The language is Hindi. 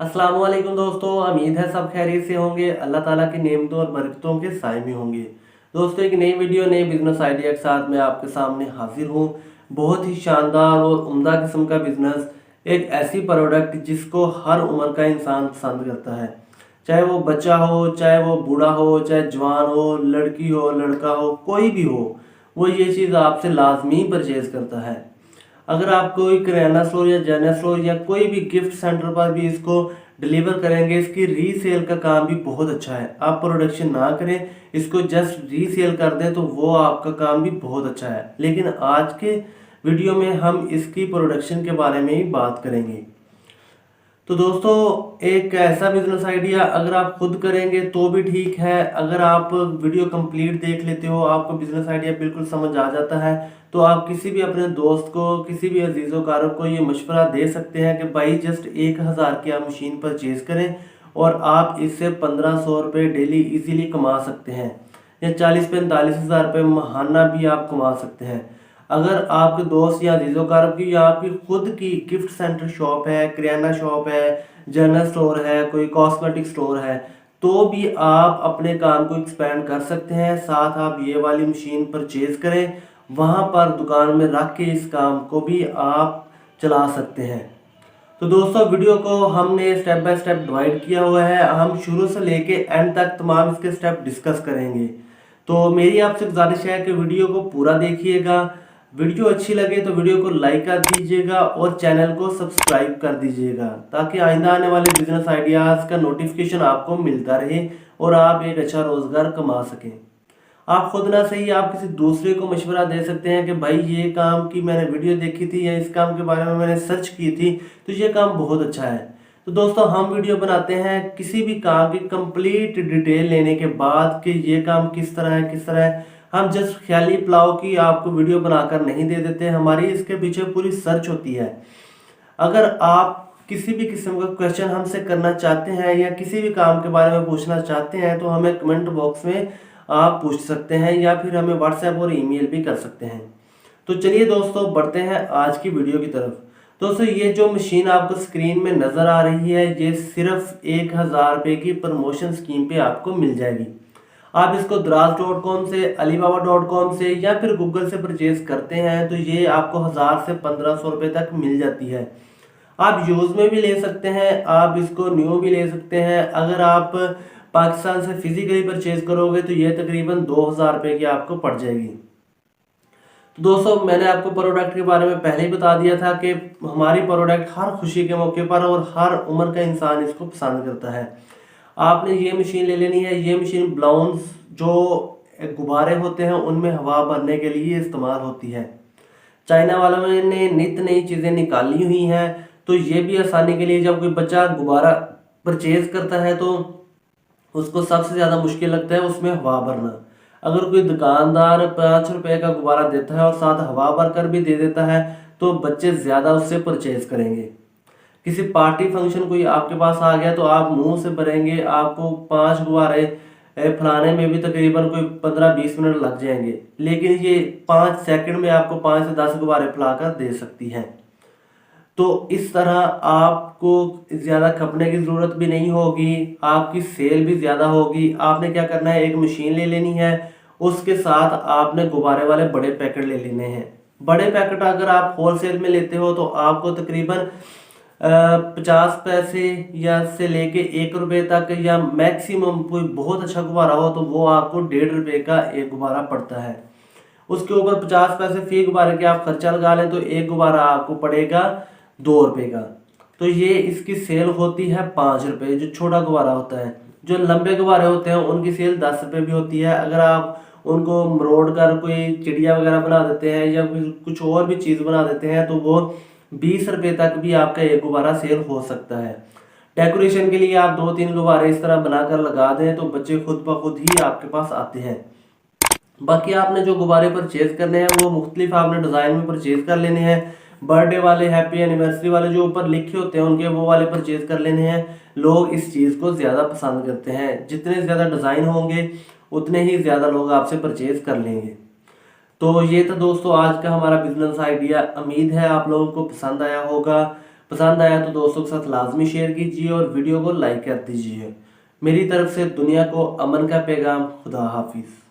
अस्सलाम वालेकुम दोस्तों, उम्मीद है सब खैरियत से होंगे। अल्लाह ताला की नेमतों और बरकतों के साए में होंगे। दोस्तों, एक नई वीडियो नए बिजनेस आइडिया के साथ मैं आपके सामने हाजिर हूँ। बहुत ही शानदार और उम्दा किस्म का बिजनेस, एक ऐसी प्रोडक्ट जिसको हर उम्र का इंसान पसंद करता है। चाहे वो बच्चा हो, चाहे वो बूढ़ा हो, चाहे जवान हो, लड़की हो, लड़का हो, कोई भी हो, वो ये चीज़ आपसे लाजमी परचेज करता है। अगर आप कोई किराना स्टोर या जनरल स्टोर या कोई भी गिफ्ट सेंटर पर भी इसको डिलीवर करेंगे, इसकी रीसेल का काम भी बहुत अच्छा है। आप प्रोडक्शन ना करें, इसको जस्ट रीसेल कर दें तो वो आपका काम भी बहुत अच्छा है। लेकिन आज के वीडियो में हम इसकी प्रोडक्शन के बारे में ही बात करेंगे। तो दोस्तों, एक ऐसा बिजनेस आइडिया अगर आप खुद करेंगे तो भी ठीक है। अगर आप वीडियो कंप्लीट देख लेते हो, आपको बिजनेस आइडिया बिल्कुल समझ आ जाता है, तो आप किसी भी अपने दोस्त को, किसी भी अजीज़ो कारब को ये मशवरा दे सकते हैं कि भाई जस्ट 1000 की आप मशीन परचेज करें और आप इससे 1500 रुपये डेली इजीली कमा सकते हैं, या 40-45 हज़ार रुपये महाना भी आप कमा सकते हैं। अगर आपके दोस्त या अजीज़ों की या आपकी खुद की गिफ्ट सेंटर शॉप है, किराना शॉप है, जनरल स्टोर है, कोई कॉस्मेटिक स्टोर है, तो भी आप अपने काम को एक्सपेंड कर सकते हैं। साथ आप ये वाली मशीन परचेज करें, वहाँ पर दुकान में रख के इस काम को भी आप चला सकते हैं। तो दोस्तों, वीडियो को हमने स्टेप बाय स्टेप डिवाइड किया हुआ है। हम शुरू से लेके एंड तक तमाम इसके स्टेप डिस्कस करेंगे। तो मेरी आपसे गुजारिश है कि वीडियो को पूरा देखिएगा। वीडियो अच्छी लगे तो वीडियो को लाइक कर दीजिएगा और चैनल को सब्सक्राइब कर दीजिएगा, ताकि आइंदा आने वाले बिजनेस आइडियाज़ का नोटिफिकेशन आपको मिलता रहे और आप एक अच्छा रोज़गार कमा सकें। आप खुद ना सही, आप किसी दूसरे को मशवरा दे सकते हैं कि भाई ये काम की मैंने वीडियो देखी थी या इस काम के बारे में मैंने सर्च की थी, तो ये काम बहुत अच्छा है। तो दोस्तों, हम वीडियो बनाते हैं किसी भी काम की कंप्लीट डिटेल लेने के बाद कि ये काम किस तरह है, किस तरह है। हम जस्ट ख्याली पुलाव की आपको वीडियो बनाकर नहीं दे देते, हमारी इसके पीछे पूरी सर्च होती है। अगर आप किसी भी किस्म का क्वेश्चन हमसे करना चाहते हैं या किसी भी काम के बारे में पूछना चाहते हैं, तो हमें कमेंट बॉक्स में आप पूछ सकते हैं या फिर हमें व्हाट्सएप और ईमेल भी कर सकते हैं। तो चलिए दोस्तों, बढ़ते हैं आज की वीडियो की तरफ। दोस्तों, ये जो मशीन आपको स्क्रीन में नज़र आ रही है, ये सिर्फ 1000 रुपये की प्रमोशन स्कीम पे आपको मिल जाएगी। आप इसको दराज.com से, alibaba.com से या फिर गूगल से परचेज करते हैं तो ये आपको 1000 से 1500 रुपये तक मिल जाती है। आप यूज़ में भी ले सकते हैं, आप इसको न्यू भी ले सकते हैं। अगर आप पाकिस्तान से फिजिकली परचेज करोगे तो ये तकरीबन 2000 रुपये की आपको पड़ जाएगी। तो दोस्तों, मैंने आपको प्रोडक्ट के बारे में पहले ही बता दिया था कि हमारी प्रोडक्ट हर खुशी के मौके पर और हर उम्र का इंसान इसको पसंद करता है। आपने ये मशीन ले लेनी है। ये मशीन ब्लाउन्स जो गुब्बारे होते हैं उनमें हवा भरने के लिए इस्तेमाल होती है। चाइना वालों ने नित नई चीज़ें निकाली हुई हैं, तो ये भी आसानी के लिए, जब कोई बच्चा गुब्बारा परचेज करता है तो उसको सबसे ज़्यादा मुश्किल लगता है उसमें हवा भरना। अगर कोई दुकानदार 5 रुपए का गुब्बारा देता है और साथ हवा भर कर भी दे देता है, तो बच्चे ज़्यादा उससे परचेज करेंगे। किसी पार्टी फंक्शन कोई आपके पास आ गया तो आप मुंह से भरेंगे, आपको 5 गुब्बारे फैलाने में भी तकरीबन कोई 15-20 मिनट लग जाएंगे, लेकिन ये 5 सेकंड में आपको 5 से 10 गुब्बारे फैलाकर दे सकती हैं। तो इस तरह आपको ज़्यादा खपने की ज़रूरत भी नहीं होगी, आपकी सेल भी ज़्यादा होगी। आपने क्या करना है, एक मशीन ले लेनी है, उसके साथ आपने गुब्बारे वाले बड़े पैकेट ले लेने हैं। बड़े पैकेट अगर आप होलसेल में लेते हो तो आपको तकरीबन 50 पैसे या से लेके 1 रुपये तक, या मैक्सिमम कोई बहुत अच्छा गुब्बारा हो तो वो आपको 1.5 रुपये का एक गुब्बारा पड़ता है। उसके ऊपर 50 पैसे फी गुब्बारे के आप खर्चा लगा लें तो एक गुब्बारा आपको पड़ेगा 2 रुपये का। तो ये इसकी सेल होती है 5 रुपये, जो छोटा गुब्बारा होता है। जो लंबे गुब्बारे होते हैं उनकी सेल 10 रुपये भी होती है। अगर आप उनको मरोड़ कर कोई चिड़िया वगैरह बना देते हैं या कुछ और भी चीज़ बना देते हैं तो वो 20 रुपये तक भी आपका एक गुब्बारा सेल हो सकता है। डेकोरेशन के लिए आप 2-3 गुब्बारे इस तरह बनाकर लगा दें तो बच्चे खुद ब खुद ही आपके पास आते हैं। बाकी आपने जो गुब्बारे परचेज करने हैं वो मुख्तलिफ आपने डिज़ाइन में परचेज कर लेने हैं। बर्थडे वाले, हैप्पी एनिवर्सरी वाले जो ऊपर लिखे होते हैं उनके वो वाले परचेज कर लेने हैं। लोग इस चीज़ को ज़्यादा पसंद करते हैं, जितने ज़्यादा डिज़ाइन होंगे उतने ही ज़्यादा लोग आपसे परचेज कर लेंगे। तो ये था दोस्तों आज का हमारा बिजनेस आइडिया। उम्मीद है आप लोगों को पसंद आया होगा। पसंद आया तो दोस्तों के साथ लाजमी शेयर कीजिए और वीडियो को लाइक कर दीजिए। मेरी तरफ से दुनिया को अमन का पैगाम। खुदा हाफिज़।